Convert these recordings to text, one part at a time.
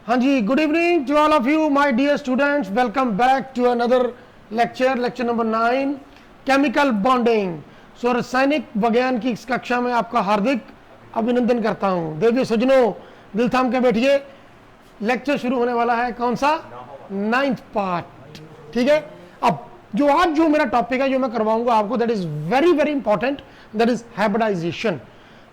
हाँ जी, good evening to all of you my dear students, welcome back to another lecture number 9 chemical bonding. So रासायनिक विज्ञान की इस कक्षा में आपका हार्दिक अभिनंदन करता हूँ। देवियों सज्जनों, दिल थाम के बैठिए, लेक्चर शुरू होने वाला है। कौन सा? 9th part. ठीक है, अब जो मेरा टॉपिक है, जो मैं करवाऊंगा आपको, that is very very important, that is hybridization.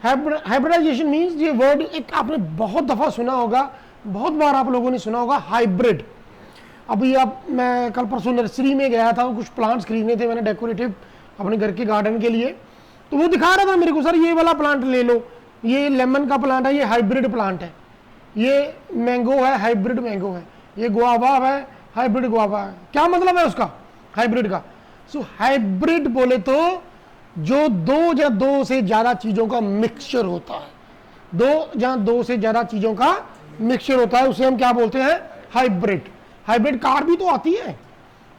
Hybridization means, ये वर्ड एक आपने बहुत दफा सुना होगा, बहुत बार आप लोगों ने सुना होगा, हाइब्रिड। अभी मैं कल परसों नर्सरी में गया था, कुछ प्लांट्स खरीदने थे मैंने डेकोरेटिव अपने घर के गार्डन के लिए। तो वो दिखा रहा था मेरे को, सर ये वाला प्लांट ले लो, ये लेमन का प्लांट है, ये हाइब्रिड प्लांट है, ये मैंगो है, हाइब्रिड मैंगो है, ये गुआवा है, हाइब्रिड गुआवा है। क्या मतलब है उसका, हाइब्रिड का? सो हाइब्रिड बोले तो जो दो या दो से ज्यादा चीजों का मिक्सचर होता है, दो से ज्यादा चीजों का मिक्सचर होता है, उसे हम क्या बोलते हैं? हाइब्रिड। हाइब्रिड कार भी तो आती है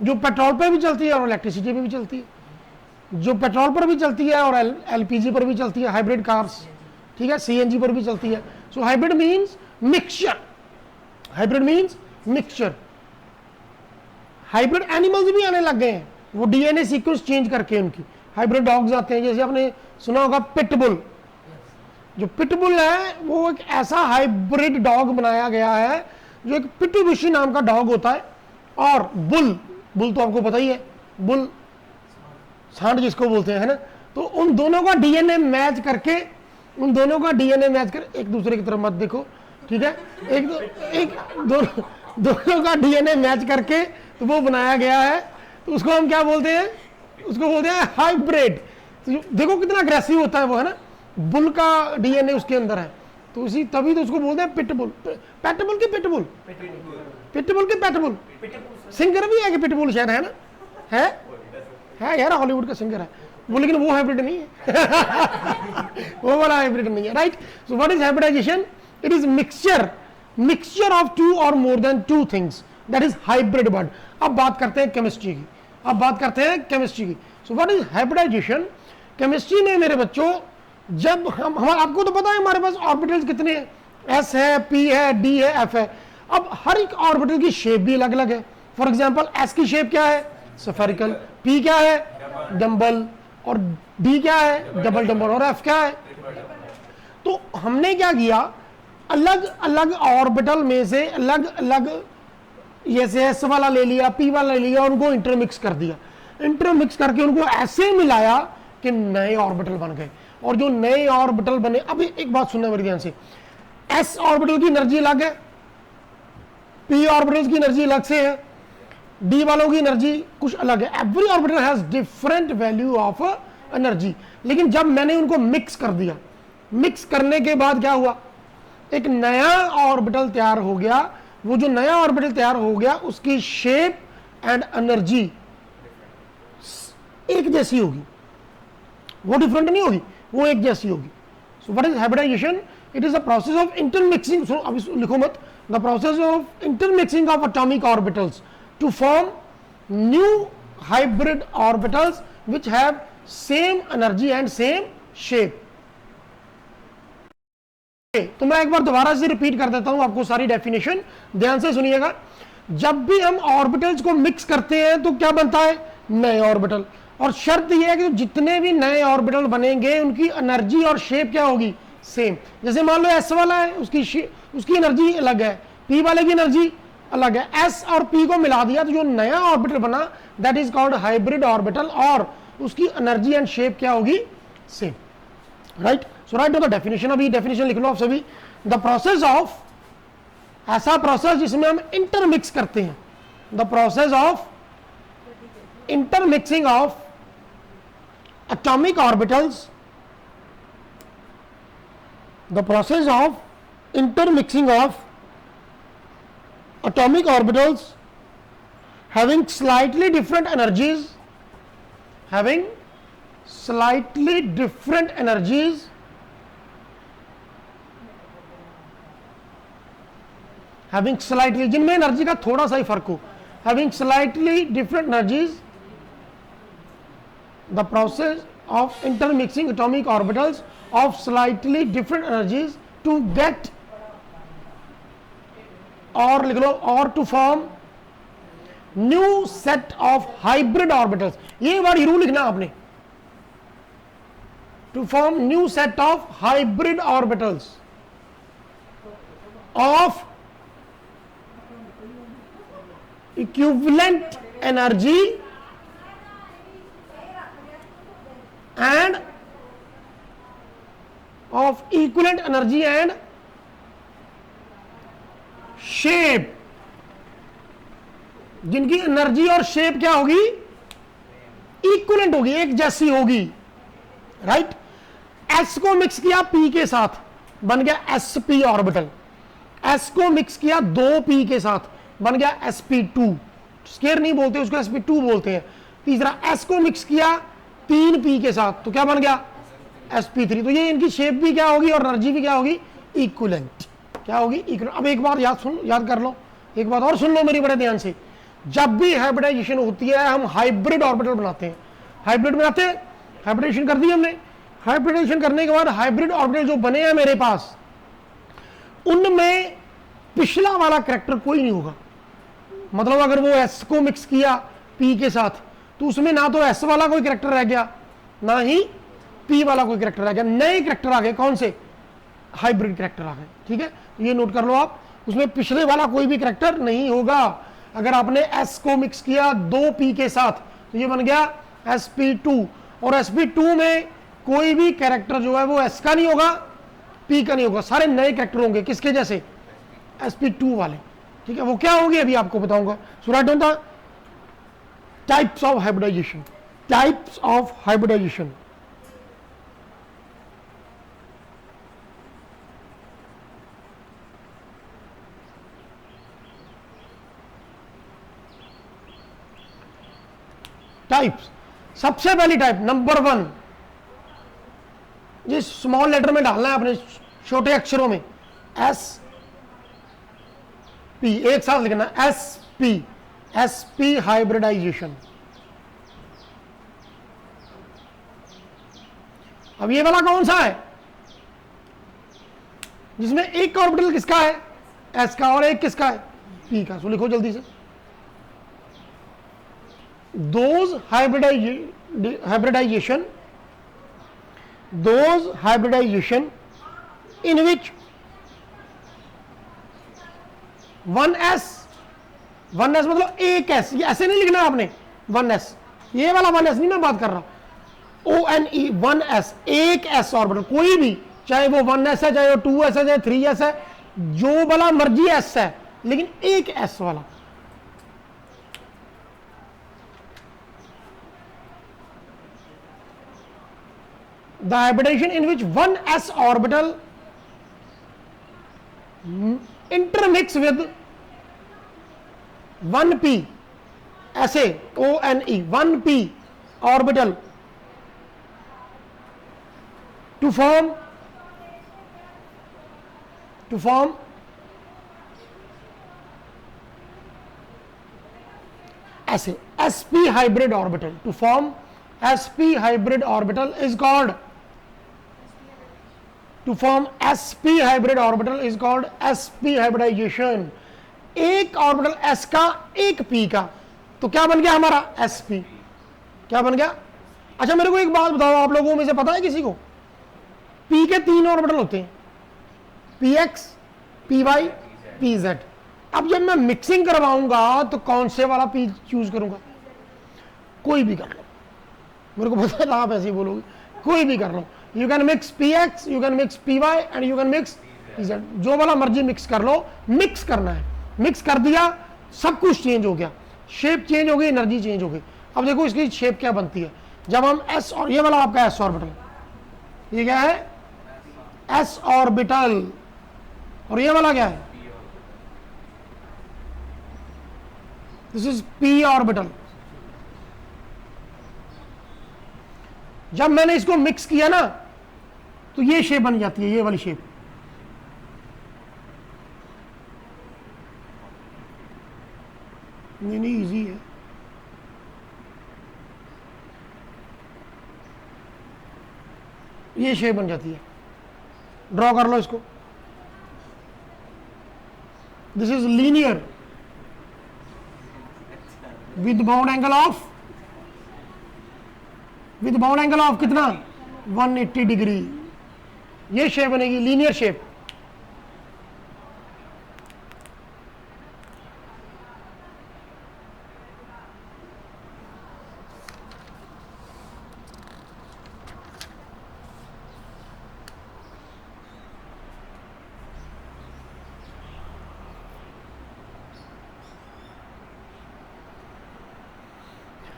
जो पेट्रोल पे भी चलती है और इलेक्ट्रिसिटी पे भी चलती है, जो पेट्रोल पर भी चलती है और एलपीजी पर भी चलती है, हाइब्रिड कार्स। ठीक है, सीएनजी पर भी चलती है। So hybrid means mixture, hybrid means mixture. Hybrid animals भी आने लग गए हैं, वो डीएनए सीक्वेंस चेंज करके उनकी हाइब्रिड डॉग्स आते हैं। जैसे आपने सुना होगा पिटबुल, जो पिटबुल है वो एक ऐसा हाइब्रिड डॉग बनाया गया है जो एक पिटुबुशी नाम का डॉग होता है, और बुल तो आपको पता ही है, बुल सांड जिसको बोलते हैं, है ना। तो उन दोनों का डीएनए मैच करके, एक दूसरे की तरफ मत देखो, ठीक है, दोनों का डीएनए मैच करके तो वो बनाया गया है। तो उसको हम क्या बोलते हैं? उसको बोलते हैं हाइब्रिड। तो देखो कितना अग्रेसिव होता है वो, है ना। बुल का डीएनए उसके अंदर है, तो उसी तभी तो उसको बोलते हैं पिटबुल। पेटबुल की पिटबुल, पिटबुल की पेटबुल। सिंगर भी है कि पिटबुल शायद, है ना, है यार, हॉलीवुड का सिंगर है वो, लेकिन वो हाइब्रिड नहीं है वो वाला हाइब्रिड नहीं है, right. So what is hybridization? It is mixture of two और more than two things, that is hybrid word. अब बात करते हैं केमिस्ट्री की, so what is hybridization? Chemistry में मेरे बच्चों, जब हम आपको तो पता है हमारे पास ऑर्बिटल्स कितने हैं, एस है, पी है, डी है, एफ है। अब हर एक ऑर्बिटल की शेप भी अलग अलग है। फॉर एग्जांपल एस की शेप क्या है? स्फेरिकल। पी क्या है? डंबल। और डी क्या है? Double dumbbell. और एफ क्या है? तो हमने क्या किया, अलग अलग ऑर्बिटल में से अलग अलग, जैसे एस वाला ले लिया, पी वाला ले लिया, उनको इंटरमिक्स कर दिया, इंटरमिक्स करके उनको ऐसे मिलाया कि नए ऑर्बिटल बन गए। और जो नए ऑर्बिटल बने, अभी एक बात सुनना मेरे ध्यान से, एस ऑर्बिटल की एनर्जी अलग है, पी ऑर्बिटल की एनर्जी अलग से है, डी वालों की एनर्जी कुछ अलग है। Every orbital has different value of energy. लेकिन जब मैंने उनको मिक्स कर दिया, मिक्स करने के बाद क्या हुआ? एक नया ऑर्बिटल तैयार हो गया। वो जो नया ऑर्बिटल तैयार हो गया, उसकी शेप एंड एनर्जी एक जैसी होगी, वो डिफरेंट नहीं होगी, वो एक जैसी होगी। So what is hybridization? It is the process of intermixing, so अब लिखो मत, the process of intermixing of atomic orbitals to form new hybrid orbitals which have same energy and same shape. तो मैं एक बार दोबारा से रिपीट कर देता हूं आपको सारी डेफिनेशन, ध्यान से सुनिएगा। जब भी हम ऑर्बिटल्स को मिक्स करते हैं तो क्या बनता है? नए ऑर्बिटल। और शर्त यह है कि जितने भी नए ऑर्बिटल बनेंगे उनकी एनर्जी और शेप क्या होगी? सेम। जैसे मान लो एस वाला है, उसकी एनर्जी अलग है, पी वाले की एनर्जी अलग है। एस और पी को मिला दिया तो जो नया ऑर्बिटल बना, that is called hybrid orbital, और उसकी एनर्जी एंड शेप क्या होगी? Same, right. So right the definition, अभी डेफिनेशन लिख लो आप सभी। द प्रोसेस ऑफ, ऐसा प्रोसेस जिसमें हम इंटरमिक्स करते हैं, the process of intermixing of atomic orbitals, the process of intermixing of atomic orbitals having slightly different energies, having slightly different energies, having slightly, जिनमें एनर्जी का थोड़ा सा ही फर्क हो, having slightly different energies, the process of intermixing atomic orbitals of slightly different energies to get और लिख लो, और to form new set of hybrid orbitals, ये वर्ड जरूर लिखना आपने, to form new set of hybrid orbitals of equivalent energy and of equivalent energy and shape, जिनकी energy और शेप क्या होगी, इक्विवेलेंट होगी, एक जैसी होगी, राइट। एस को मिक्स किया पी के साथ, बन गया sp ऑर्बिटल। एस को मिक्स किया 2p के साथ, बन गया sp2, स्केयर नहीं बोलते उसको, sp2 बोलते हैं। तीसरा एस को मिक्स किया 3p के साथ, तो क्या बन गया, sp3। तो ये इनकी शेप भी क्या होगी और एनर्जी भी क्या होगी, इक्विवेलेंट, क्या होगी, इक्विवेलेंट। अब एक बार याद कर लो, एक बात और सुन लो मेरी बड़े ध्यान से, जब भी हाइब्रिडाइजेशन होती है हम हाइब्रिड ऑर्बिटल बनाते हैं, हाइब्रिड बनाते हैं, हाइब्रिडेशन कर दी हमने। हाइब्रिडेशन करने के बाद हाइब्रिड ऑर्बिटल जो बने हैं मेरे पास, उनमें पिछला वाला करैक्टर कोई नहीं होगा। मतलब अगर वो एस को मिक्स किया पी के साथ, तो उसमें ना तो एस वाला कोई करैक्टर रह गया, ना ही पी वाला कोई करैक्टर रह गया, नए करैक्टर आ गए। कौन से, हाइब्रिड करैक्टर आ गए, ठीक है। ये नोट कर लो आप, उसमें पिछले वाला कोई भी करैक्टर नहीं होगा। अगर आपने एस को मिक्स किया 2p के साथ, तो ये बन गया sp2, और sp2 में कोई भी कैरेक्टर जो है वो s का नहीं होगा, p का नहीं होगा, सारे नए कैरेक्टर होंगे, किसके जैसे, sp2 वाले, ठीक है। वो क्या होंगे अभी आपको बताऊंगा। So write down the types of hybridization, types of hybridization. Types, सबसे पहली टाइप नंबर 1, ये स्मॉल लेटर में डालना है अपने, छोटे अक्षरों में, एस पी, एक साथ लिखना, एस पी हाइब्रिडाइजेशन। अब ये वाला कौन सा है, जिसमें एक ऑर्बिटल किसका है, एस का, और एक किसका है, पी का। सो लिखो जल्दी से, those hybridization in which 1s मतलब एक s, ये ऐसे नहीं लिखना आपने, 1s, ये वाला 1s नहीं मैं बात कर रहा, ONE 1s, एक s ऑर्बिटल, कोई भी, चाहे वो 1s है, चाहे वो 2s है, चाहे 3s है, जो वाला मर्जी s है, लेकिन एक s वाला। The hybridization in which one s orbital intermix with 1p, ऐसे ONE 1p orbital to form ऐसे sp hybrid orbital, to form sp hybrid orbital is called, to form sp hybrid orbital is called sp hybridization। एक orbital s का, एक p का, तो क्या बन गया हमारा, sp, क्या बन गया। अच्छा मेरे को एक बात बताओ, आप लोगों में से पता है किसी को, p के 3 ऑर्बिटल होते हैं, px, py, pz। अब जब मैं मिक्सिंग करवाऊंगा तो कौन से वाला p चूज करूंगा, कोई भी कर लो, मेरे को पता है आप ऐसे ही बोलोगे, कोई भी कर लो, you can mix px, you can mix py and you can mix pz, जो वाला मर्जी मिक्स कर लो। मिक्स करना है, मिक्स कर दिया, सब कुछ चेंज हो गया, शेप चेंज हो गई, एनर्जी चेंज हो गई। अब देखो इसकी शेप क्या बनती है, जब हम s, और ये वाला आपका s ऑर्बिटल, ये क्या है, s ऑर्बिटल, और ये वाला क्या है, दिस इज p ऑर्बिटल। जब मैंने इसको मिक्स किया ना, तो ये शेप बन जाती है, ये वाली शेप। नहीं इजी है, ये शेप बन जाती है, ड्रॉ कर लो इसको, this is linear with bound angle of कितना 180 डिग्री। ये शेप बनेगी लीनियर शेप।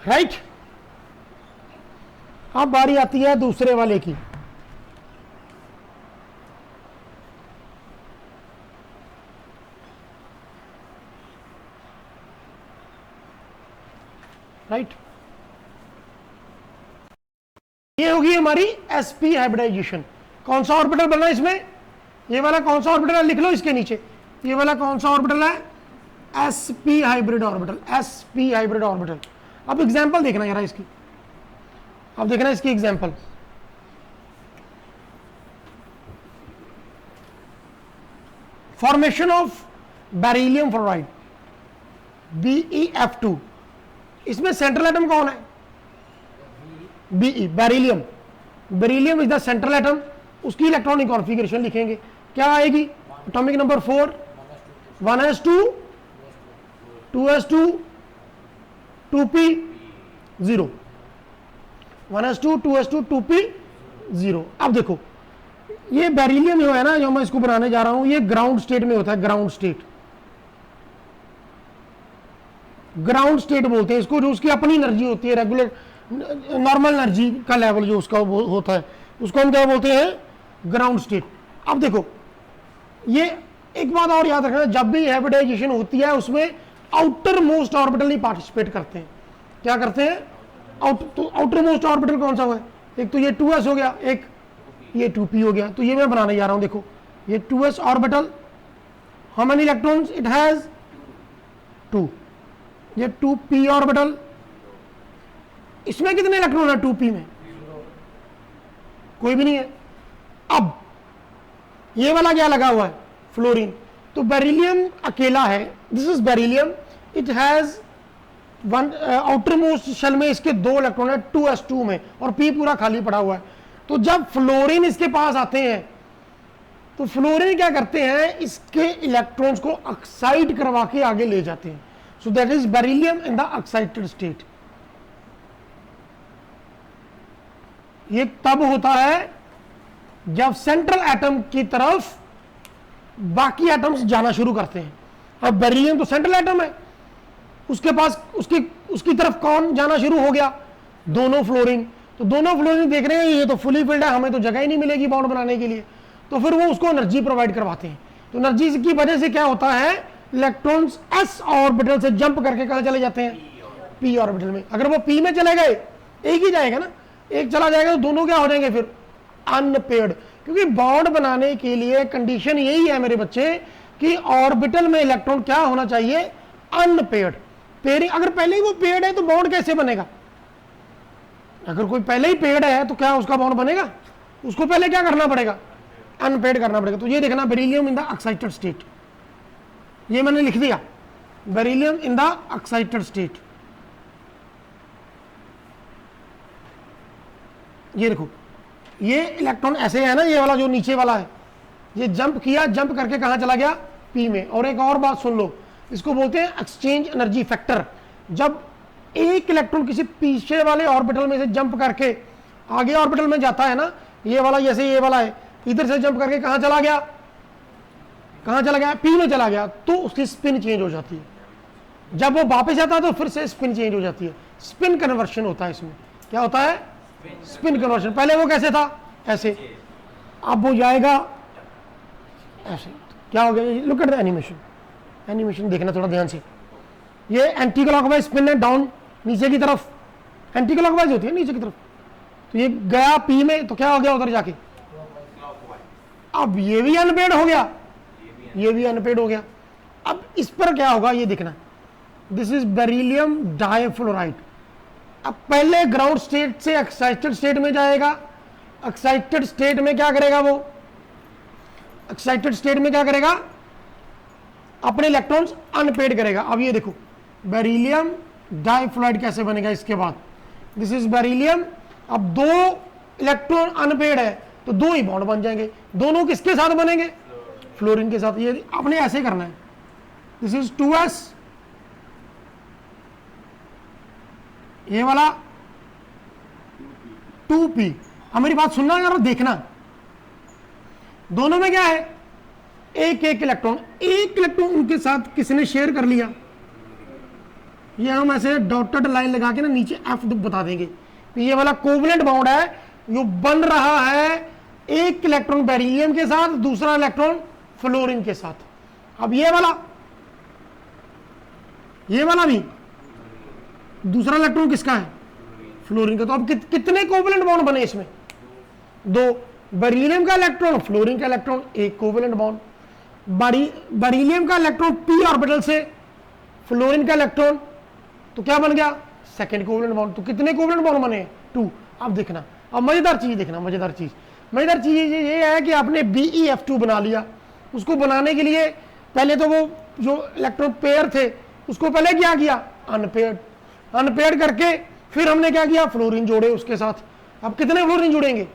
राइट। अब बारी आती है दूसरे वाले की। राइट, ये होगी हमारी sp हाइब्रिडाइजेशन। कौन सा ऑर्बिटल बनना है इसमें? ये वाला कौन सा ऑर्बिटल है, लिख लो इसके नीचे। ये वाला कौन सा ऑर्बिटल है? sp hybrid orbital, sp hybrid orbital. अब एग्जांपल देखना यार इसकी, अब देखना इसकी example. Formation of beryllium fluoride BeF2। इसमें सेंट्रल एटम कौन है? Be, beryllium. Beryllium is the central atom. उसकी इलेक्ट्रॉनिक कॉन्फ़िगरेशन लिखेंगे, क्या आएगी? Atomic number 4 1s2 2s2 2p0 1s2 2s2 2p0। अब देखो ये बेरिलियम जो है ना, जो मैं इसको बनाने जा रहा हूं, ये ग्राउंड स्टेट में होता है। ग्राउंड स्टेट, ग्राउंड स्टेट बोलते हैं इसको, जो उसकी अपनी एनर्जी होती है, रेगुलर नॉर्मल एनर्जी का लेवल जो उसका होता है, उसको हम क्या बोलते हैं? Ground state. अब देखो ये एक बात और याद रखना, जब भी हाइब्रिडाइजेशन होती है उसमें आउटर मोस्ट ऑर्बिटल नहीं पार्टिसिपेट करते हैं। क्या करते हैं? आउटर मोस्ट ऑर्बिटल कौन सा हुआ है? एक तो ये 2s हो गया, एक ये 2p हो गया। तो ये मैं बनाने जा रहा हूं, देखो ये 2s orbital, how many electrons it has? 2। ये 2p ऑर्बिटल, इसमें कितने इलेक्ट्रॉन है 2p में? कोई भी नहीं है। अब ये वाला क्या लगा हुआ है? फ्लोरीन। तो बेरिलियम अकेला है, this is beryllium, it has one outermost shell में इसके 2 इलेक्ट्रॉन है 2s2 में, और p पूरा खाली पड़ा हुआ है। तो जब फ्लोरीन इसके पास आते हैं तो फ्लोरीन क्या करते हैं? इसके इलेक्ट्रॉन्स को ऑक्साइड करवा के आगे ले जाते हैं। So that is beryllium in the oxidised state. ये तब होता है जब सेंट्रल एटम की तरफ बाकी एटम्स जाना शुरू करते हैं। अब बेरिलियम तो सेंट्रल एटम है, उसके पास उसकी तरफ कौन जाना शुरू हो गया? दोनों फ्लोरीन। तो दोनों फ्लोरीन देख रहे हैं ये तो फुली फिल्ड है, हमें तो जगह ही नहीं मिलेगी बॉन्ड बनाने के लिए, तो फिर वो उसको एनर्जी प्रोवाइड करवाते हैं। तो एनर्जी की वजह से क्या होता है? इलेक्ट्रॉन्स s ऑर्बिटल से जंप करके कहां चले जाते हैं? p ऑर्बिटल में। अगर वो p में चले गए, एक ही जाएगा ना, एक चला जाएगा तो दोनों क्या हो जाएंगे फिर? अनपेयर्ड। क्योंकि बॉन्ड बनाने के लिए कंडीशन यही है मेरे बच्चे कि ऑर्बिटल में इलेक्ट्रॉन क्या होना चाहिए? अनपेयर्ड। पेयरिंग, अगर पहले ही वो पेयर्ड है तो बॉन्ड कैसे बनेगा? अगर कोई पहले ही पेयर्ड है तो क्या उसका बॉन्ड बनेगा? उसको पहले क्या करना पड़ेगा? अनपेयर्ड करना पड़ेगा। तो ये देखना, beryllium in the excited state, ये मैंने लिख दिया, beryllium in the excited state. ये देखो ये इलेक्ट्रॉन ऐसे है ना, ये वाला जो नीचे वाला है, ये जंप किया, जंप करके कहां चला गया? p में। और एक और बात सुन लो, इसको बोलते हैं एक्सचेंज एनर्जी फैक्टर। जब एक इलेक्ट्रॉन किसी पीछे वाले ऑर्बिटल में से जंप करके आगे ऑर्बिटल में जाता है ना, ये वाला जैसे ये वाला है, इधर से जंप करके कहां चला गया? कहां चला गया? p में चला गया, तो उसकी स्पिन चेंज हो जाती है। जब वो वापस आता है तो फिर से स्पिन चेंज हो जाती है। स्पिन कन्वर्शन होता है इसमें। क्या होता है? Spin conversion. पहले वो कैसे था? ऐसे, अब वो जाएगा ऐसे। क्या हो गया? Look at the animation, animation देखना थोड़ा ध्यान से। ये एंटी क्लॉकवाइज स्पिन है, डाउन नीचे की तरफ, एंटी क्लॉकवाइज होती है नीचे की तरफ। तो ये गया p में, तो क्या हो गया उधर जाके? अब ये भी अनपेयर्ड हो गया, ये भी अनपेयर्ड हो गया। अब इस पर क्या होगा ये देखना, दिस इज बेरिलियम डाइफ्लोराइड। अब पहले ग्राउंड स्टेट से एक्साइटेड स्टेट में जाएगा। एक्साइटेड स्टेट में क्या करेगा वो? एक्साइटेड स्टेट में क्या करेगा? अपने इलेक्ट्रॉन्स अनपेड करेगा। अब ये देखो बेरिलियम डाइफ्लोराइड कैसे बनेगा इसके बाद, दिस इज बेरिलियम। अब 2 इलेक्ट्रॉन अनपेड है तो 2 ही बॉन्ड बन जाएंगे, दोनों किसके साथ बनेंगे, फ्लोरीन के साथ। ये आपने ऐसे करना है, दिस इज 2s, ये वाला 2p। अब मेरी बात सुनना यार, देखना दोनों में क्या है, एक इलेक्ट्रॉन, एक इलेक्ट्रॉन उनके साथ किसने शेयर कर लिया, ये हम ऐसे डॉटेड लाइन लगा के ना नीचे F बता देंगे। ये वाला कोवलेंट बॉन्ड है, जो बन रहा है एक इलेक्ट्रॉन बेरिलियम के साथ, दूसरा इलेक्ट्रॉन फ्लोरीन के साथ। अब ये वाला भी दूसरा इलेक्ट्रॉन किसका है, फ्लोरीन का। तो अब कितने कोवलेंट बॉन्ड बने इसमें, 2। बेरिलियम का इलेक्ट्रॉन, फ्लोरीन का इलेक्ट्रॉन, एक कोवलेंट बॉन्ड। बेरिलियम का इलेक्ट्रॉन p ऑर्बिटल से, फ्लोरीन का इलेक्ट्रॉन, तो क्या बन गया, सेकंड कोवलेंट बॉन्ड। तो कितने कोवलेंट बॉन्ड बने, 2। अब देखना, अब मजेदार चीज देखना, मजेदार चीज ये है कि आपने BeF2 बना लिया। उसको बनाने के लिए पहले तो वो जो इलेक्ट्रॉन पेयर थे उसको पहले क्या किया, अनपेयर्ड करके फिर हमने क्या किया, फ्लोरीन जोड़े उसके साथ। अब कितने फ्लोरीन जुड़ेंगे,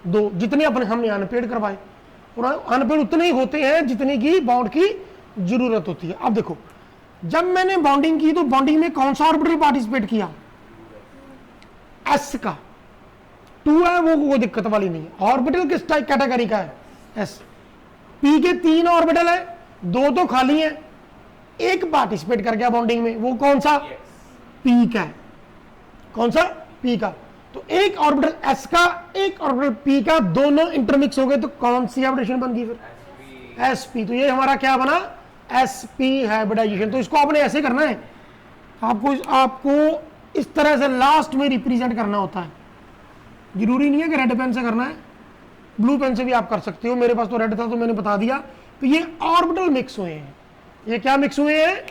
2, जितने अपने हमने अनपेयर्ड करवाए। और अनपेयर्ड उतने ही होते हैं जितने की बॉन्ड की जरूरत होती है। अब देखो जब मैंने बॉन्डिंग की तो बॉन्डिंग में कौन सा ऑर्बिटल पार्टिसिपेट किया, S का, 2 है वो कोई दिक्कत वाली नहीं है। ऑर्बिटल किस टाइप कैटेगरी का है, S। P के 3 ऑर्बिटल है, 2 तो खाली है, एक पार्टिसिपेट कर गया बॉन्डिंग में, वो कौन सा, P का है। कौन सा, P का। तो एक ऑर्बिटल S का, एक ऑर्बिटल P का, दोनों इंटरमिक्स हो गए तो कौन सी हाइब्रिडेशन बन गई फिर, sp। तो ये हमारा क्या बना, sp हाइब्रिडाइजेशन। तो इसको आपने ऐसे करना है, आपको इस तरह से लास्ट में रिप्रेजेंट करना होता है। जरूरी नहीं है कि रेड पेन से करना है, ब्लू पेन से भी आप कर सकते हो। मेरे पास तो रेड था तो मैंने बता दिया। तो ये ऑर्बिटल मिक्स हुए हैं, ये क्या मिक्स हुए हैं,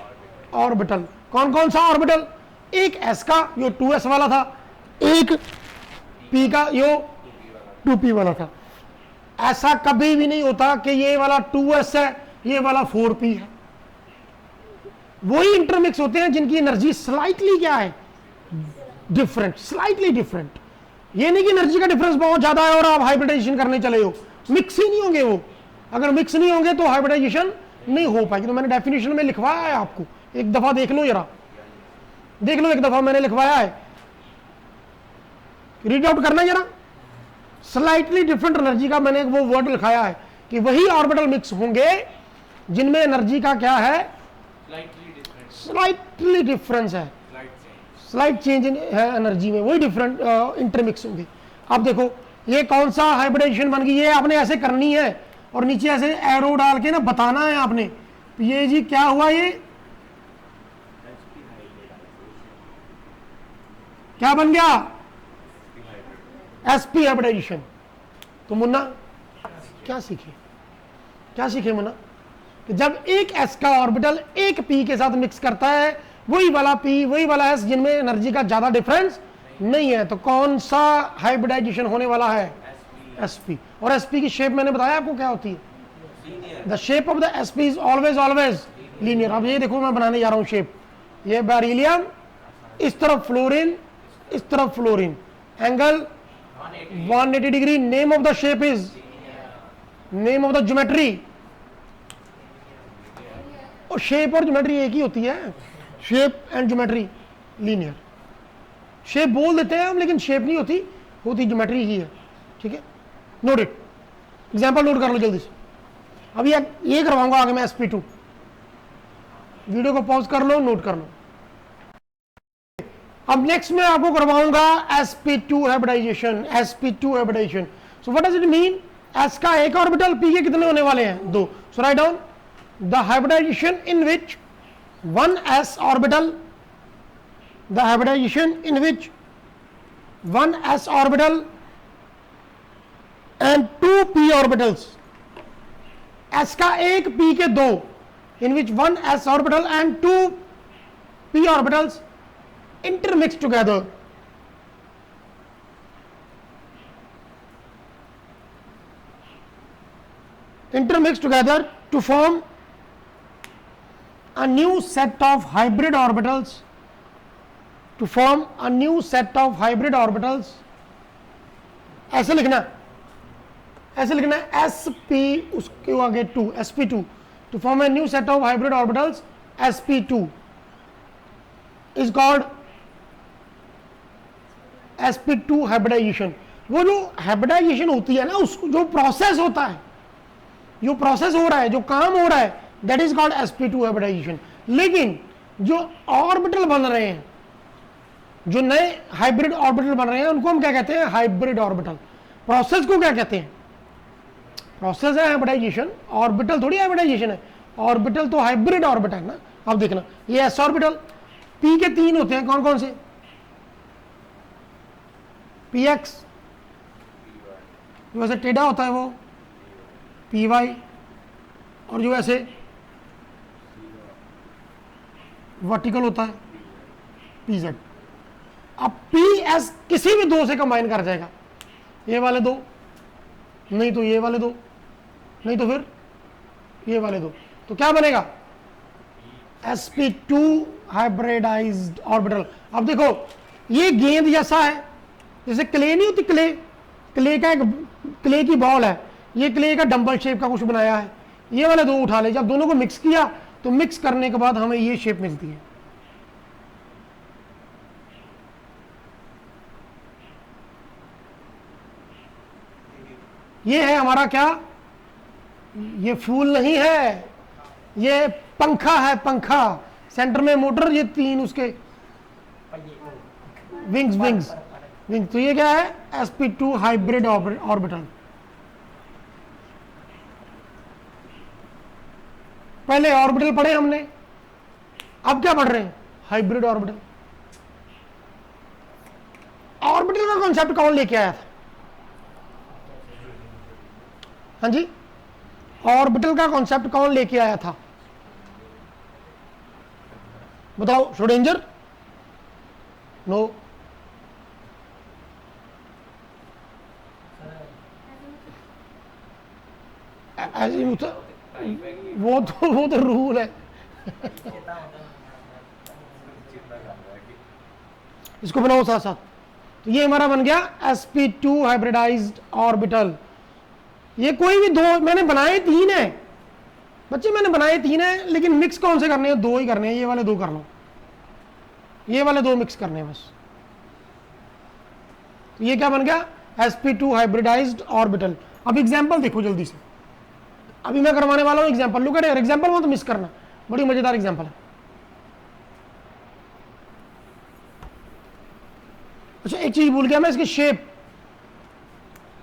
ऑर्बिटल। कौन कौन सा ऑर्बिटल, एक s का जो 2s वाला था, एक p का जो 2p वाला था। ऐसा कभी भी नहीं होता कि ये वाला 2s है ये वाला 4p है। वही इंटरमिक्स होते हैं जिनकी एनर्जी स्लाइटली क्या है, डिफरेंट, स्लाइटली डिफरेंट। ये नहीं कि एनर्जी का डिफरेंस बहुत ज्यादा है और आप हाइब्रिडाइजेशन करने चले हो, मिक्स ही नहीं होंगे वो। अगर मिक्स नहीं होंगे तो हाइब्रिडाइजेशन नहीं हो पाएगी। तो मैंने डेफिनेशन में लिखवाया है आपको, एक दफा देख लो, जरा देख लो, एक दफा मैंने लिखवाया है, रीड आउट करना जरा। स्लाइटली डिफरेंट एनर्जी का मैंने वो वर्ड लिखाया है कि वही ऑर्बिटल मिक्स होंगे जिनमें एनर्जी का क्या है, स्लाइटली डिफरेंस है, स्लाइट चेंज है एनर्जी में, वही डिफरेंट इंटरमिक्स होंगे। अब देखो ये कौन सा हाइब्रिडाइजेशन बन गई, ये आपने ऐसे करनी है और नीचे ऐसे एरो डाल के ना बताना है आपने, ये जी क्या हुआ, ये क्या बन गया, sp हाइब्रिडाइजेशन। तो मुन्ना क्या सीखे मुन्ना, कि जब एक s का ऑर्बिटल एक p के साथ मिक्स करता है, वही वाला p वही वाला s जिनमें एनर्जी का ज्यादा डिफरेंस नहीं है, तो कौन सा हाइब्रिडाइजेशन होने वाला है, sp। और sp की शेप मैंने बताया आपको क्या होती है, the shape of the sp is always linear. अब ये देखो मैं बनाने जा रहा हूं शेप, ये बेरिलियम, इस तरफ फ्लोरीन, इस तरफ fluorine, angle 180 degree. Name of the shape is, name of the geometry, और शेप और ज्योमेट्री एक ही होती है, shape and geometry linear. Shape बोल देते हैं हम लेकिन शेप नहीं होती, होती ज्योमेट्री ही है, ठीक है। नोट इट, एग्जांपल नोट कर लो जल्दी से। अभी ये करवाऊंगा आगे मैं sp2, वीडियो को पॉज कर लो, नोट कर लो। अब नेक्स्ट मैं आपको करवाऊंगा sp2 hybridization, sp2 hybridization. So what does it mean, s का एक ऑर्बिटल p के कितने होने वाले हैं, 2। So write down the hybridization in which 1s orbital, the hybridization in which 1s orbital and 2p orbitals, s का एक p के 2, in which 1s orbital and 2p orbitals intermix together, to form a new set of hybrid orbitals, to form a new set of hybrid orbitals, ऐसे लिखना है sp उसके आगे 2 sp2, to form a new set of hybrid orbitals sp2 is called sp2 hybridization. वो जो hybridisation होती है ना, उस जो प्रोसेस होता है, जो प्रोसेस हो रहा है, जो काम हो रहा है, that is called sp2 hybridisation. लेकिन जो ऑर्बिटल बन रहे हैं, जो नए हाइब्रिड ऑर्बिटल बन रहे हैं, उनको हम क्या कहते हैं? Hybrid orbital. प्रोसेस को क्या कहते हैं? प्रोसेस है हाइब्रिडाइजेशन, ऑर्बिटल थोड़ी हाइब्रिडाइजेशन है. ऑर्बिटल तो हाइब्रिड ऑर्बिटल है ना. अब देखना, ये s ऑर्बिटल, p के 3 होते हैं, कौन कौन से? px, जो ऐसे टेढ़ा होता है वो py, और जो ऐसे वर्टिकल होता है pz. अब ps किसी भी दो से कंबाइन कर जाएगा, ये वाले दो, नहीं तो ये वाले दो, नहीं तो फिर ये वाले दो, तो क्या बनेगा? sp2 hybridised orbital. अब देखो, ये गेंद जैसा है, जैसे क्ले नहीं होती, क्ले का एक क्ले की बॉल है, ये क्ले का डंबल शेप का कुछ बनाया है. ये वाले दो उठा ले, जब दोनों को मिक्स किया तो मिक्स करने के बाद हमें ये शेप मिलती है. ये है हमारा क्या? ये फूल नहीं है, ये पंखा है, पंखा. सेंटर में मोटर, ये 3 उसके विंग्स. तो ये क्या है? sp2 hybrid orbital. पहले ऑर्बिटल पढ़े हमने, अब क्या पढ़ रहे हैं? Hybrid orbital. ऑर्बिटल का कॉन्सेप्ट कौन लेके आया था? हाँ जी, ऑर्बिटल का कॉन्सेप्ट कौन लेके आया था? बताओ. श्रोडिंगर? नो. वो तो रूल है. इसको बनाओ साथ साथ. तो ये हमारा बन गया sp2 हाइब्रिडाइज्ड ऑर्बिटल. ये कोई भी दो, मैंने बनाए 3 है बच्चे, मैंने बनाए 3 है, लेकिन मिक्स कौन से करने हैं? 2 ही करने हैं. ये वाले 2 कर लो, ये वाले 2 मिक्स करने हैं बस. तो ये क्या बन गया? sp2 hybridised orbital. अब एग्जांपल देखो जल्दी से, अभी मैं करवाने वाला हूं एग्जांपल. लुक एट एग्जांपल, मत मिस करना, बड़ी मजेदार एग्जांपल है. अच्छा, एक चीज भूल गया मैं, इसकी शेप,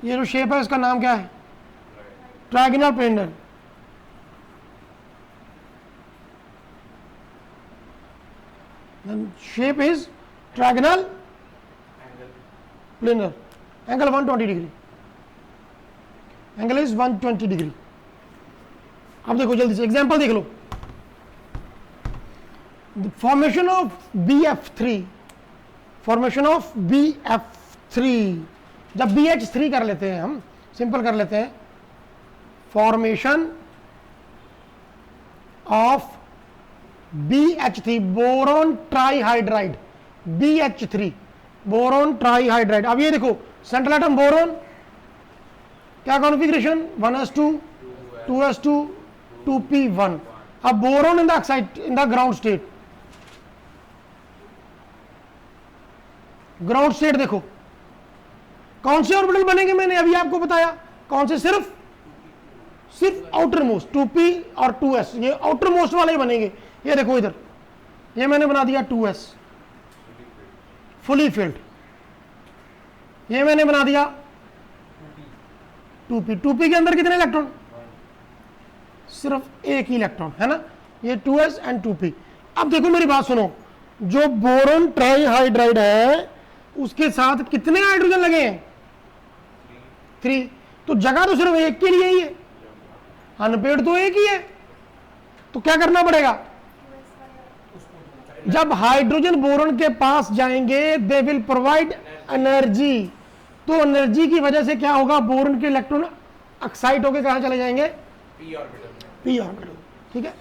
ये जो शेप है इसका नाम क्या है? Trigonal planar. Shape is trigonal planar. Angle 120 degree, angle is 120 degree. अब देखो जल्दी से एग्जांपल देख लो. Formation of BF3, formation of BF3, जब BH3 कर लेते हैं, हम सिंपल कर लेते हैं, formation of BH3, boron trihydride, BH3 boron trihydride. अब ये देखो, सेंट्रल एटम बोरोन, क्या कॉन्फ़िगरेशन? 1s2 2s2 2p1. अब boron in the oxide, in the ground state. Ground state देखो, कौन से ऑर्बिटल बनेंगे? मैंने अभी आपको बताया कौन से, सिर्फ आउटर मोस्ट 2p और 2s, ये आउटर मोस्ट वाले ही बनेंगे. ये देखो इधर, ये मैंने बना दिया 2s फुली फिल्ड, ये मैंने बना दिया 2p. 2p के अंदर कितने इलेक्ट्रॉन? सिर्फ एक ही इलेक्ट्रॉन है ना, ये 2s एंड 2p. अब देखो मेरी बात सुनो, जो बोरोन ट्राईहाइड्राइड है उसके साथ कितने हाइड्रोजन लगे हैं? 3. तो जगह तो सिर्फ एक के लिए ही है, अनपेड तो एक ही है. तो क्या करना पड़ेगा? जब हाइड्रोजन बोरोन के पास जाएंगे, दे विल प्रोवाइड एनर्जी. तो एनर्जी की वजह से क्या होगा? बोरोन के इलेक्ट्रॉन एक्साइट होकर कहां चले जाएंगे? p orbital. ठीक है.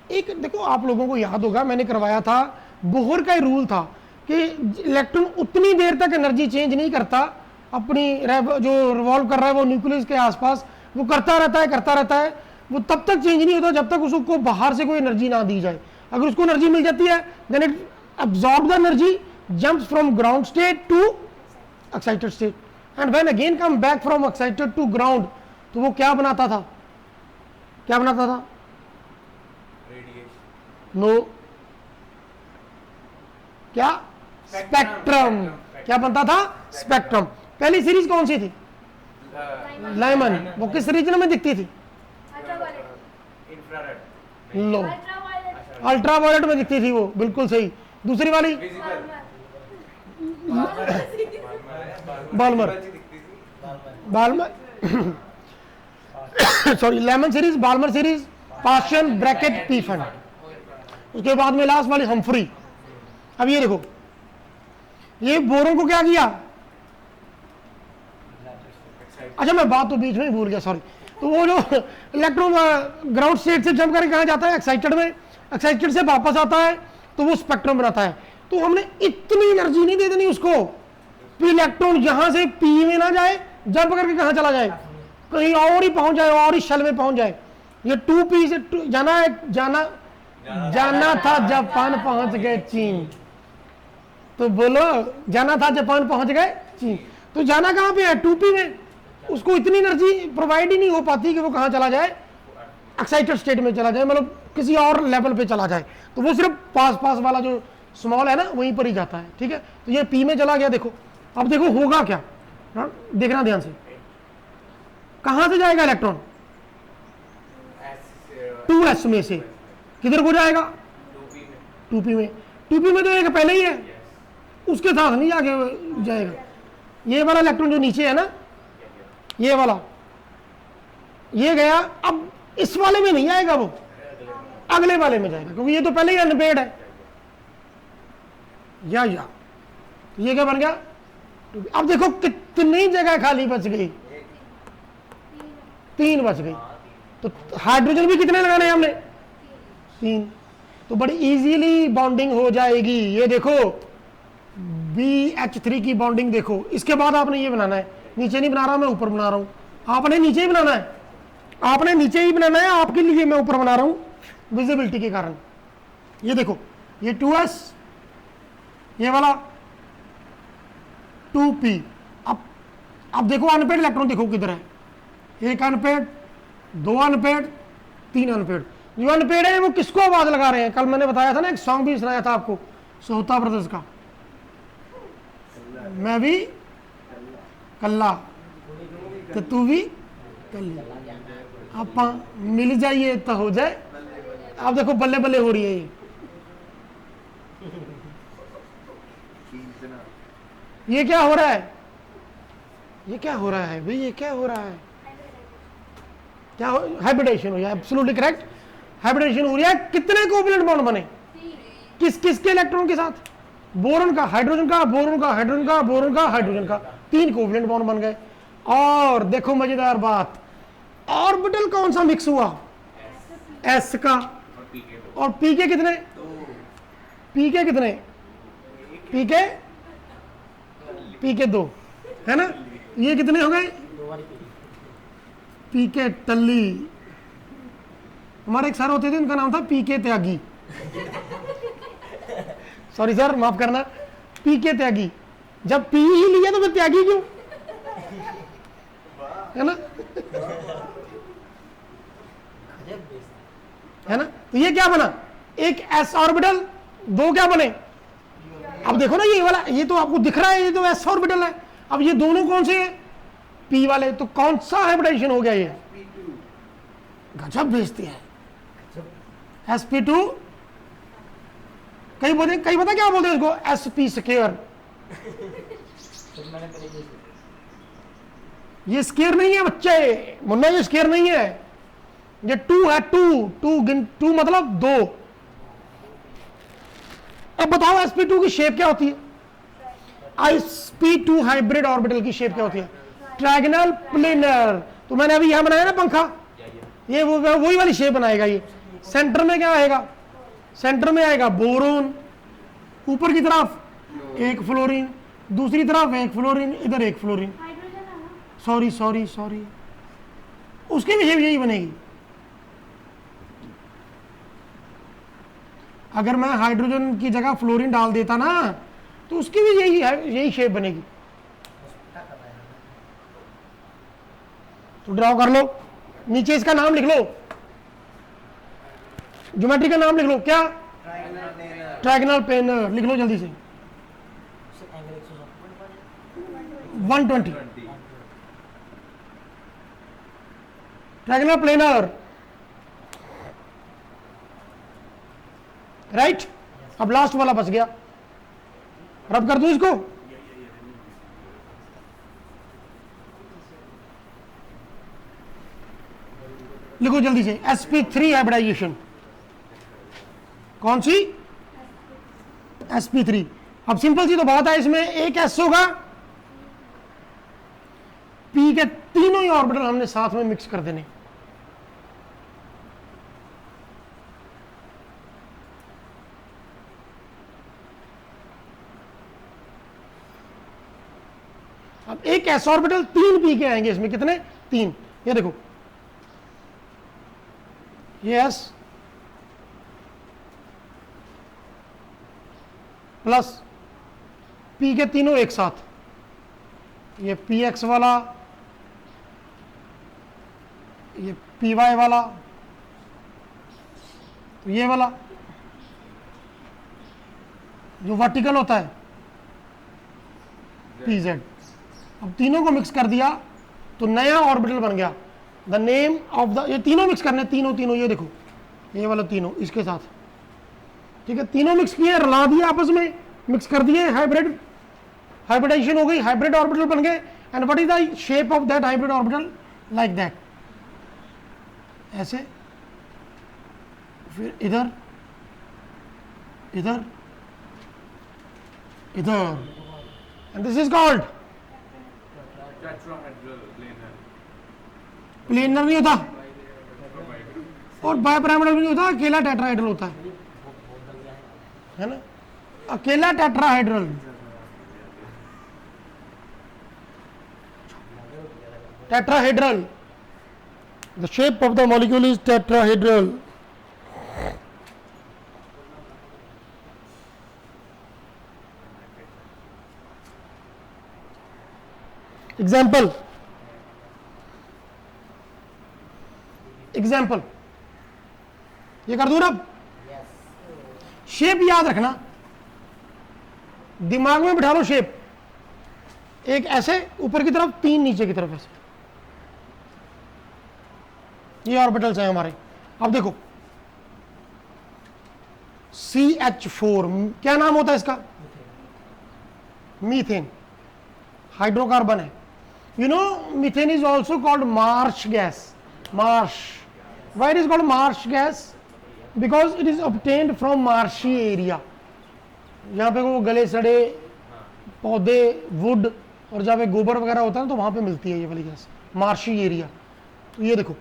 एक देखो, आप लोगों को याद होगा मैंने करवाया था, बोहर का रूल था कि इलेक्ट्रॉन उतनी देर तक एनर्जी चेंज नहीं करता, अपनी जो रिवॉल्व कर रहा है वो न्यूक्लियस के आसपास, वो करता रहता है, वो तब तक चेंज नहीं होता जब तक उसको बाहर से कोई एनर्जी ना दी जाए। अगर उसको एनर्जी मिल जाती है then it absorb the energy, jumps from ground state to excited state, and when again come back from excited to ground, तो वो क्या बनाता था, क्या बनाता था? नो, क्या? स्पेक्ट्रम। क्या बनता था? स्पेक्ट्रम। पहली सीरीज कौन सी थी? लाइमन। वो किस रीजन में दिखती थी? लो, अल्ट्रावायलेट में दिखती थी वो, बिल्कुल सही। दूसरी वाली Balmer sorry, Lyman series, Balmer series, Paschen, Brackett, Pfund. उसके बाद में लास्ट वाली हम्फ्री। अब ये देखो, ये बोरोन को क्या किया? अच्छा मैं बात तो बीच में ही भूल गया, सॉरी। तो वो जो इलेक्ट्रॉन ग्राउंड स्टेट से जंप करके कहां जाता है? एक्साइटेड में। एक्साइटेड से वापस आता है तो वो स्पेक्ट्रम बनाता है। तो हमने इतनी एनर्जी नहीं दे देनी उसको, इलेक्ट्रॉन यहां से पी में ना जाए, जंप करके कहां चला जाए, कहीं और ही पहुंच जाए, और ही शेल में पहुंच जाए। ये 2p से जाना था जापान, पहुंच गए चीन। तो बोलो, जाना था जापान, पहुंच गए चीन। तो जाना कहां पे है? 2p में। उसको इतनी एनर्जी प्रोवाइड ही नहीं हो पाती कि वो कहां चला जाए? एक्साइटेड स्टेट में चला जाए, मतलब किसी और लेवल पे चला जाए। तो वो सिर्फ पास वाला जो स्मॉल है ना, वहीं पर ही जाता है। ठीक है, तो ये पी में चला गया। देखो, अब देखो होगा क्या, देखना ध्यान से। कहां से जाएगा इलेक्ट्रॉन? 2s में से किधर को जाएगा? 2p में। 2p में तो एक पहले ही है, उसके साथ नहीं आगे जाएगा। ये वाला इलेक्ट्रॉन जो नीचे है ना, ये वाला, ये गया। अब इस वाले में नहीं आएगा, वो अगले वाले में जाएगा, क्योंकि ये तो पहले ही अनपेड है। या ये क्या बन गया? अब देखो कितनी जगह खाली बच गई, 3 बच गई। तो हाइड्रोजन भी कितने लगाने हैं हमने? 3। तो बड़ी इजीली बॉन्डिंग हो जाएगी। ये देखो BH3 की बॉन्डिंग देखो। इसके बाद आपने ये बनाना है, नीचे नहीं बना रहा मैं, ऊपर बना रहा हूं। आपने नीचे ही बनाना है, आपने नीचे ही बनाना है। आपके लिए मैं ऊपर बना रहा हूं विजिबिलिटी के कारण। ये देखो, ये 2s, ये वाला 2p। अब देखो अनपेड इलेक्ट्रॉन देखो किधर है। 1 अनपेड, 2 अनपेड, 3 अनपेड। जो अनपेड है वो किसको आवाज लगा रहे हैं? कल मैंने बताया था ना, एक सॉन्ग भी सुनाया था आपको सोहता ब्रदर्स का, मैं भी कल्ला तो तू भी कल्ली, आप मिल जाइए तो हो जाए। अब देखो बल्ले बल्ले हो रही है ये क्या हो रहा है? ये क्या हो रहा है भाई? ये क्या हो रहा है? क्या हाइब्रिडेशन हो रही है? एब्सोल्युटली करेक्ट, हाइब्रिडेशन हो रही है। कितने कोवलेंट बॉन्ड बने? किस किसके इलेक्ट्रॉन के साथ? बोरॉन का, हाइड्रोजन का, बोरॉन का, हाइड्रोजन का, बोरॉन का, हाइड्रोजन का। 3 कोवलेंट बॉन्ड बन गए। और देखो मजेदार बात, ऑर्बिटल कौन सा मिक्स हुआ? s का। और p के कितने? p के कितने? p के 2 है ना। ये कितने हो गए? p के टल्ली। हमारे एक सर होते थे, उनका नाम था p के त्यागी। सॉरी सर, माफ करना। p के त्यागी। जब p ही लिया तो फिर त्यागी क्यों? है ना, है ना। तो ये क्या बना? एक s ऑर्बिटल, 2 क्या बने? अब देखो ना, ये वाला, ये तो आपको दिख रहा है, ये तो s ऑर्बिटल है। अब ये दोनों कौन से हैं? p वाले। तो कौन सा हाइब्रिडेशन हो गया ये? गजब भेजती है sp2। कई पता क्या बोलते हैं उसको? sp square. ये स्क्वायर नहीं है बच्चे, मुन्ना, ये स्क्वायर नहीं है, ये 2 है। 2 मतलब 2। अब बताओ sp2 की शेप क्या होती है? sp2 हाइब्रिड ऑर्बिटल की शेप क्या होती है? Trigonal planar. तो मैंने अभी यहां बनाया ना पंखा, ये वही वाली शेप बनाएगा ये। सेंटर में क्या आएगा? सेंटर में आएगा बोरोन, ऊपर की तरफ एक फ्लोरीन, दूसरी तरफ एक फ्लोरीन, इधर एक फ्लोरीन। सॉरी सॉरी सॉरी, उसकी भी यही बनेगी। अगर मैं हाइड्रोजन की जगह फ्लोरीन डाल देता ना तो उसकी भी यही शेप बनेगी। तो ड्रॉ कर लो, नीचे इसका नाम लिख लो, ज्योमेट्री का नाम लिख लो, क्या? Trigonal planar. लिख लो जल्दी से, 120 ट्रायगोनल प्लेनर, राइट। अब लास्ट वाला बच गया, रब कर दूं इसको। लिखो जल्दी से, sp3 हाइब्रिडाइजेशन। कौन सी? sp3। अब सिंपल सी तो बात है, इसमें एक s होगा, p के तीनों ही ऑर्बिटल हमने साथ में मिक्स कर देने। अब एक s ऑर्बिटल 3 p के आएंगे, इसमें कितने? 3। ये देखो, ये s प्लस p के तीनों एक साथ, ये px वाला, ये py वाला, तो ये वाला जो वर्टिकल होता है pz। अब तीनों को मिक्स कर दिया तो नया ऑर्बिटल बन गया। द नेम ऑफ द, ये तीनों मिक्स करने, तीनों, ये देखो, ये वाला तीनों इसके साथ, ठीक है। तीनों मिक्स किए, रला दिए आपस में, मिक्स कर दिए, हाइब्रिडाइजेशन हो गई, हाइब्रिड ऑर्बिटल बन गए। And what is the shape of that hybrid orbital? Like that, ऐसे, फिर इधर, इधर, इधर, and this is called planar. नहीं होता और बायपिरामिडल भी नहीं होता, अकेला टेट्राहेड्रल होता है ना, अकेला tetrahedral. Tetrahedral, the shape of the molecule is tetrahedral. Example, ये कर दूं ना? शेप याद रखना, दिमाग में बिठा लो शेप। एक ऐसे ऊपर की तरफ, 3 नीचे की तरफ ऐसे, ये ऑर्बिटल्स हैं हमारे। अब देखो CH4, क्या नाम होता है इसका? मीथेन, हाइड्रोकार्बन है। You know, methane is also called marsh gas. Marsh. Why it is called marsh gas? Because it is obtained from marshy area. यहाँ पे वो गले सड़े पौधे, वुड, और जहाँ पे गोबर वगैरह होता है तो वहाँ पे मिलती है ये वाली गैस, मार्शी एरिया। तो ये देखो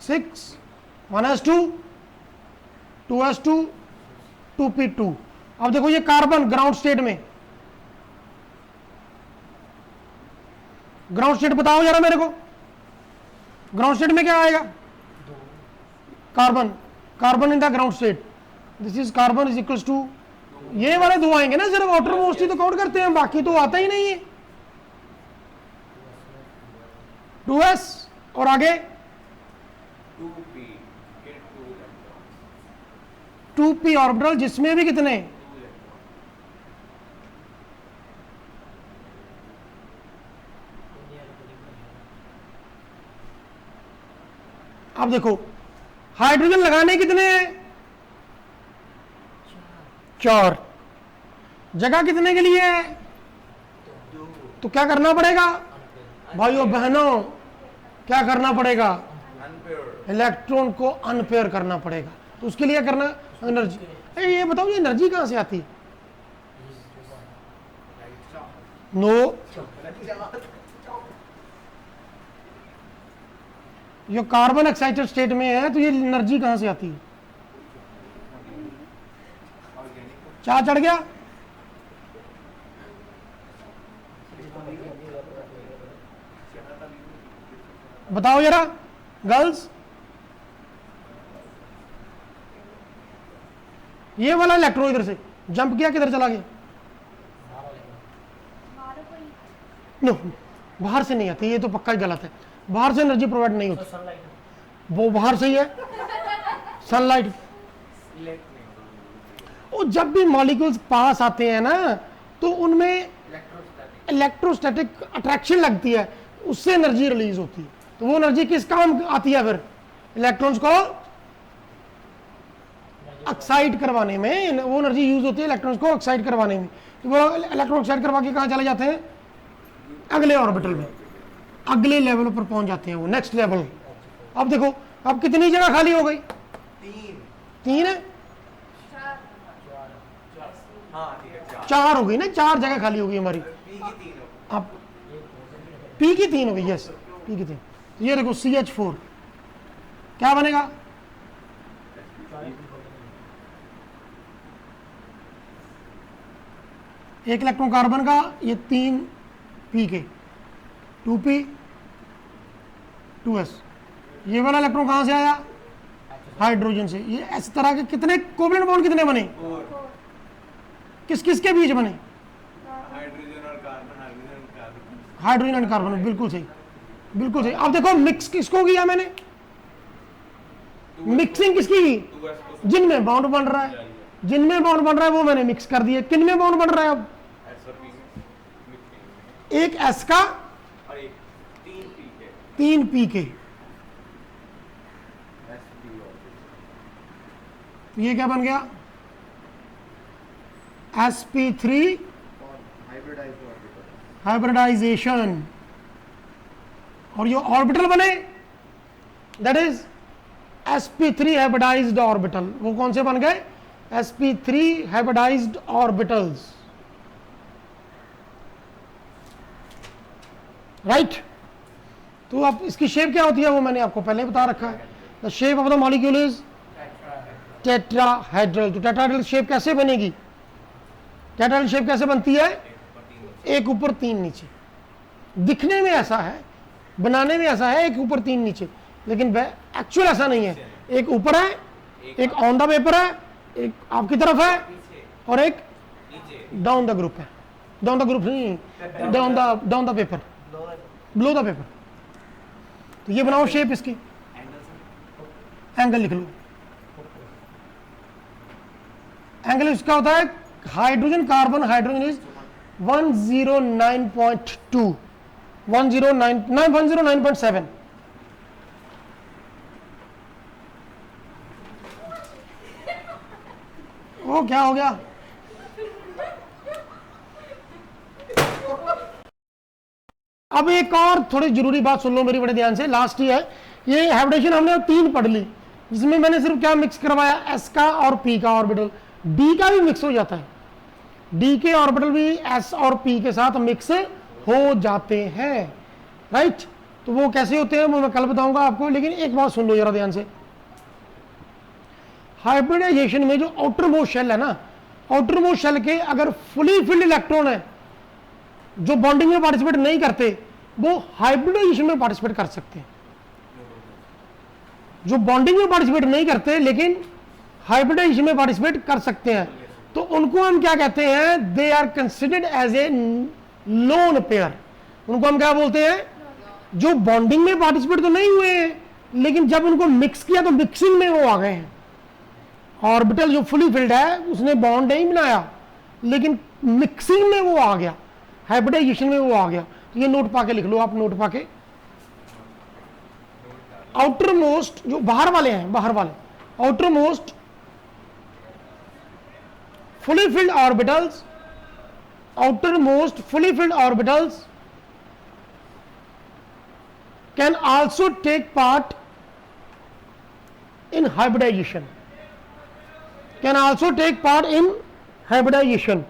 6 1s2 2s2 2p2। अब देखो ये कार्बन ग्राउंड स्टेट में, ग्राउंड स्टेट बताओ जरा मेरे को, ग्राउंड स्टेट में क्या आएगा? Carbon, carbon in the ground state, this is carbon is equals to, ये वाले दो आएंगे ना, सिर्फ वाटर मोस्ट ही तो काउंट करते हैं, बाकी तो आता ही नहीं है। 2s और आगे 2p ऑर्बिटल, जिसमें भी कितने? अब देखो हाइड्रोजन लगाने कितने हैं? 4। जगह कितने के लिए है? तो क्या करना पड़ेगा भाइयों बहनों? क्या करना पड़ेगा? इलेक्ट्रॉन को अनपेयर करना पड़ेगा। तो उसके लिए करना एनर्जी। ये बताओ, ये एनर्जी कहां से आती? नो, जो कार्बन एक्साइटेड स्टेट में है तो ये एनर्जी कहां से आती है? चार्ज चढ़ गया, बताओ जरा गर्ल्स। ये वाला इलेक्ट्रॉन इधर से जंप किया, किधर चला गया? नो, बाहर से नहीं आती, ये तो पक्का ही गलत है। बाहर से एनर्जी प्रोवाइड नहीं होती, वो बाहर से ही है, सनलाइट। और जब भी मॉलिक्यूल्स पास आते हैं ना तो उनमें इलेक्ट्रोस्टैटिक अट्रैक्शन लगती है, उससे एनर्जी रिलीज होती है। तो वो एनर्जी किस काम आती है? फिर इलेक्ट्रॉन्स को एक्साइट करवाने में वो एनर्जी यूज होती है, इलेक्ट्रॉन्स को एक्साइट करवाने में। तो वो इलेक्ट्रॉन एक्साइट करवा के कहां चले जाते हैं? अगले ऑर्बिटल में, अगले लेवल पर पहुंच जाते हैं वो, नेक्स्ट लेवल। अब देखो अब कितनी जगह खाली हो गई? तीन है, चार हो गई ना, चार जगह खाली हो गई हमारी। अब पी की तीन हो गई, यस पी की तीन। ये देखो CH4 क्या बनेगा? एक इलेक्ट्रॉन कार्बन का, ये 3 पी के, 2p 2s। ये वाला इलेक्ट्रॉन कहां से आया? हाइड्रोजन से। ये इस तरह के कितने कोवलेंट बॉन्ड कितने बने? किस किस के बीच बने? हाइड्रोजन एंड कार्बन, बिल्कुल सही, बिल्कुल सही। अब देखो मिक्स किसको किया मैंने? मिक्सिंग किसकी की? जिनमें बॉन्ड बन रहा है, जिनमें बॉन्ड बन रहा है वो मैंने मिक्स कर दिए। किन में बॉन्ड बन रहा है? अब एक S का और एक 3 P के। तो ये क्या बन गया? sp3 hybridisation. और ये ऑर्बिटल बने, that is sp3 hybridised orbital. वो कौन से बन गए? sp3 hybridised orbitals, right. तो अब इसकी शेप क्या होती है वो मैंने आपको पहले बता रखा है। The shape of the molecule is tetrahedral. तो टेट्राहेड्रल शेप कैसे बनेगी? टेट्राहेड्रल शेप कैसे बनती है? एक ऊपर 3 नीचे। दिखने में ऐसा है, बनाने में ऐसा है, एक ऊपर 3 नीचे, लेकिन एक्चुअल ऐसा नहीं है। एक ऊपर है, एक ऑन द पेपर है, एक आपकी तरफ है, और एक डाउन द ग्रुप है। डाउन द ग्रुप नहीं, down the paper, below the paper. तो ये बनाओ शेप इसकी, एंगल लिख लो। एंगल इसका होता है हाइड्रोजन कार्बन, हाइड्रोजन इज 109.2, 109.7। वो क्या हो गया? अब एक और थोड़ी जरूरी बात सुन लो मेरी बड़े ध्यान से, लास्ट ही है। ये हाइब्रिडेशन हमने 3 पढ़ ली, जिसमें मैंने सिर्फ क्या मिक्स करवाया? S का और P का ऑर्बिटल। D का भी मिक्स हो जाता है, D के ऑर्बिटल भी S और P के साथ मिक्स हो जाते हैं, राइट। तो वो कैसे होते हैं वो मैं कल बताऊंगा आपको, लेकिन एक बात सुन लो जरा ध्यान से। हाइब्रिडाइजेशन में जो आउटर मोस्ट शेल है ना, आउटर मोस्ट शेल के अगर फुली फिल्ड इलेक्ट्रॉन है जो बॉन्डिंग में पार्टिसिपेट नहीं करते, वो हाइब्रिडाइजेशन में पार्टिसिपेट कर सकते हैं। जो बॉन्डिंग में पार्टिसिपेट नहीं करते लेकिन हाइब्रिडाइजेशन में पार्टिसिपेट कर सकते हैं, तो उनको हम क्या कहते हैं? They are considered as a lone pair. उनको हम क्या बोलते हैं? जो बॉन्डिंग में पार्टिसिपेट तो नहीं हुए हैं, लेकिन जब उनको मिक्स किया तो मिक्सिंग में वो आ गए हैं। ऑर्बिटल जो फुली फिल्ड है उसने बॉन्ड नहीं बनाया, लेकिन मिक्सिंग में वो आ गया, हाइब्रिडाइजेशन में वो आ गया। तो ये नोट पाके लिख लो आप, नोट पाके। आउटर मोस्ट जो बाहर वाले हैं, बाहर वाले outer most fully filled orbitals, outermost fully filled orbitals can also take part in hybridization, can also take part in hybridization,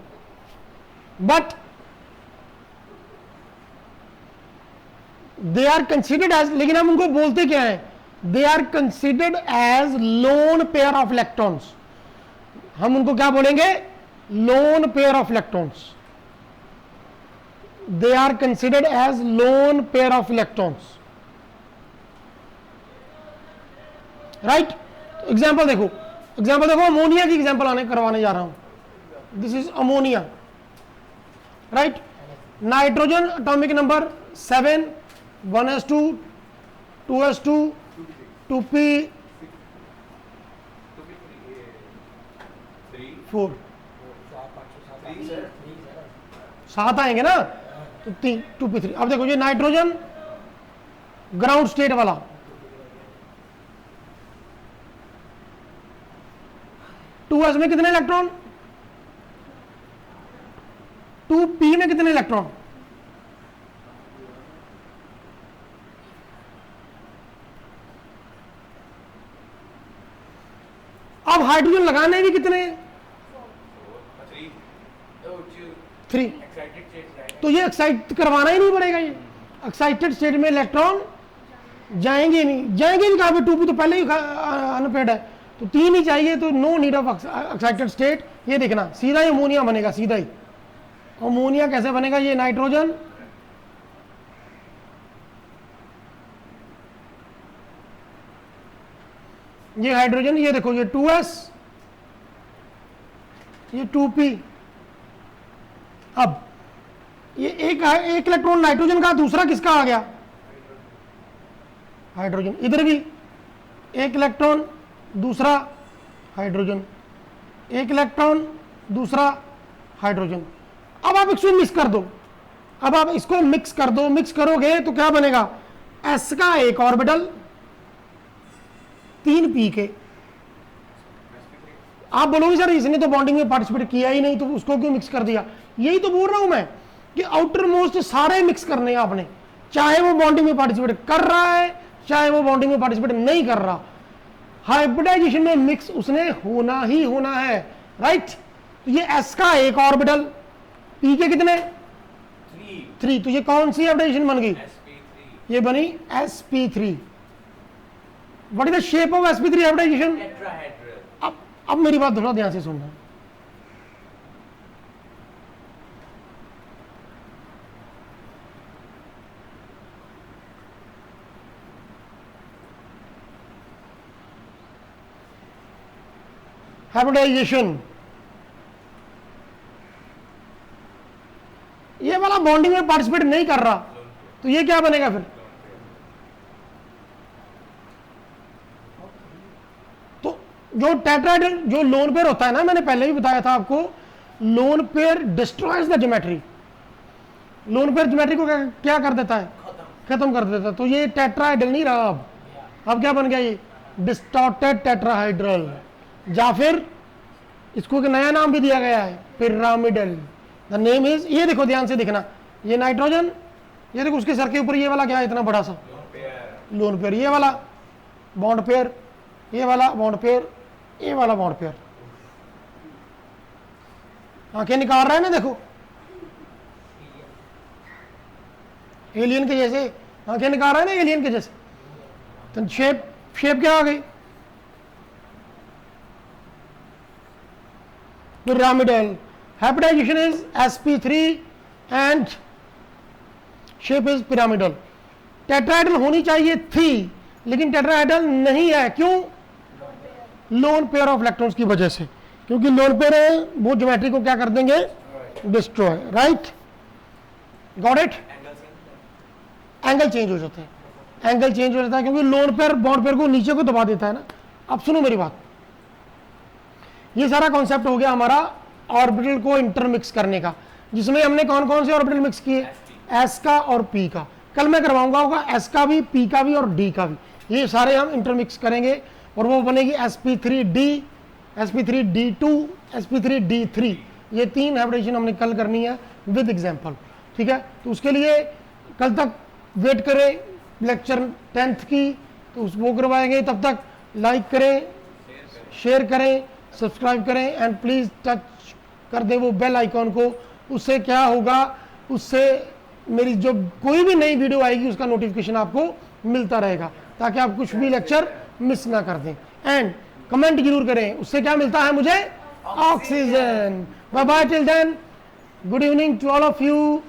but they are considered as, लेकिन हम उनको बोलते क्या हैं? They are considered as lone pair of electrons. हम उनको क्या बोलेंगे? Lone pair of electrons. They are considered as lone pair of electrons, right. Example देखो, अमोनिया की एग्जाम्पल आने करवाने जा रहा हूं। This is ammonia, right. Nitrogen atomic number 7, 1s2, 2s2, 2p, 4, 7 आएंगे ना, तो 2p3। अब देखो ये नाइट्रोजन ग्राउंड स्टेट वाला, टू एस में कितने इलेक्ट्रॉन, 2p में कितने इलेक्ट्रॉन? अब हाइड्रोजन लगाने भी कितने? 3। तो ये एक्साइट करवाना ही नहीं पड़ेगा। ये एक्साइटेड स्टेट में इलेक्ट्रॉन जाएंगे नहीं, जाएंगे भी कहां पे? 2p तो पहले ही अनपेड है, तो 3 ही चाहिए, तो no need of excited state. ये देखना सीधा ही अमोनिया बनेगा, सीधा ही। अमोनिया कैसे बनेगा? ये नाइट्रोजन, ये हाइड्रोजन, ये देखो ये 2s, ये 2p। अब ये एक इलेक्ट्रॉन नाइट्रोजन का, दूसरा किसका आ गया? हाइड्रोजन। इधर भी एक इलेक्ट्रॉन, दूसरा हाइड्रोजन, एक इलेक्ट्रॉन, दूसरा हाइड्रोजन। अब आप इसको मिक्स कर दो, अब आप इसको मिक्स कर दो, मिक्स करोगे तो क्या बनेगा? s का एक ऑर्बिटल, 3p के। आप बोलोगे सर इसने तो बॉन्डिंग में पार्टिसिपेट किया ही नहीं, तो उसको क्यों मिक्स कर दिया? यही तो बोल रहा हूं मैं कि आउटर मोस्ट सारे मिक्स करने हैं आपने, चाहे वो बॉन्डिंग में पार्टिसिपेट कर रहा है, चाहे वो बॉन्डिंग में पार्टिसिपेट नहीं कर रहा। हाइब्रिडाइजेशन में मिक्स उसने होना ही होना है, राइट। तो ये s का एक ऑर्बिटल, p के कितने? 3। तो ये कौन सी हाइब्रिडाइजेशन बन गई? ये बनी sp3। What is the shape of sp3 hybridization? अब मेरी बात थोड़ा ध्यान से सुनना। हाइब्रिडाइजेशन, ये वाला बॉन्डिंग में पार्टिसिपेट नहीं कर रहा, तो ये क्या बनेगा फिर? तो जो टेट्राहेड्रल, जो लोन पेयर होता है ना, मैंने पहले भी बताया था आपको, lone pair destroys the geometry. Lone pair geometry को क्या कर देता है? खत्म कर देता है। तो ये टेट्राहेड्रल नहीं रहा। अब क्या बन गया? ये डिस्टॉर्टेड टेट्राहेड्रल, या फिर इसको एक नया नाम भी दिया गया है, पिरामिडल। द नेम इज, ये देखो ध्यान से देखना, ये नाइट्रोजन, ये देखो उसके सर के ऊपर ये वाला क्या है, इतना बड़ा सा लोन पेयर, ये वाला बॉन्ड पेयर, ये वाला बॉन्ड पेयर, ये वाला बॉन्ड पेयर। आंखें निकाल रहा है ना, देखो एलियन के जैसे आंखें निकाल रहा है ना, एलियन के जैसे। तो शेप क्या आ गई? Pyramidal. Hybridization is sp3 and shape is pyramidal. Tetrahedral होनी चाहिए थी, लेकिन टेट्राहेड्रल नहीं है। क्यों? लोन पेयर ऑफ इलेक्ट्रॉन्स की वजह से, क्योंकि लोन पेयर है वो ज्योमेट्री को क्या कर देंगे? Destroy, right. Got it? Angle change हो जाता है, एंगल चेंज हो जाता है, क्योंकि लोन पेयर बॉन्ड पेयर को नीचे को दबा देता है ना। अब सुनो मेरी बात, ये सारा कॉन्सेप्ट हो गया हमारा ऑर्बिटल को इंटरमिक्स करने का, जिसमें हमने कौन कौन से ऑर्बिटल मिक्स किए? s का और p का। कल मैं करवाऊंगा होगा s का भी, p का भी और d का भी। ये सारे हम इंटरमिक्स करेंगे और वो बनेगी sp3d, sp3d2, sp3d3। ये 3 हाइब्रिडेशन हमने कल करनी है विद एग्जांपल, ठीक है। तो उसके लिए कल तक वेट करें, लेक्चर 10th की तो वो करवाएंगे। तब तक लाइक करें, शेयर करें, सब्सक्राइब करें एंड प्लीज टच कर दे वो बेल आइकॉन को। उससे क्या होगा? उससे मेरी जो कोई भी नई वीडियो आएगी उसका नोटिफिकेशन आपको मिलता रहेगा। ताकि आप कुछ भी लेक्चर मिस ना कर दें। एंड कमेंट जरूर करें, उससे क्या मिलता है मुझे? Oxygen. Bye bye till then, good evening to all of you.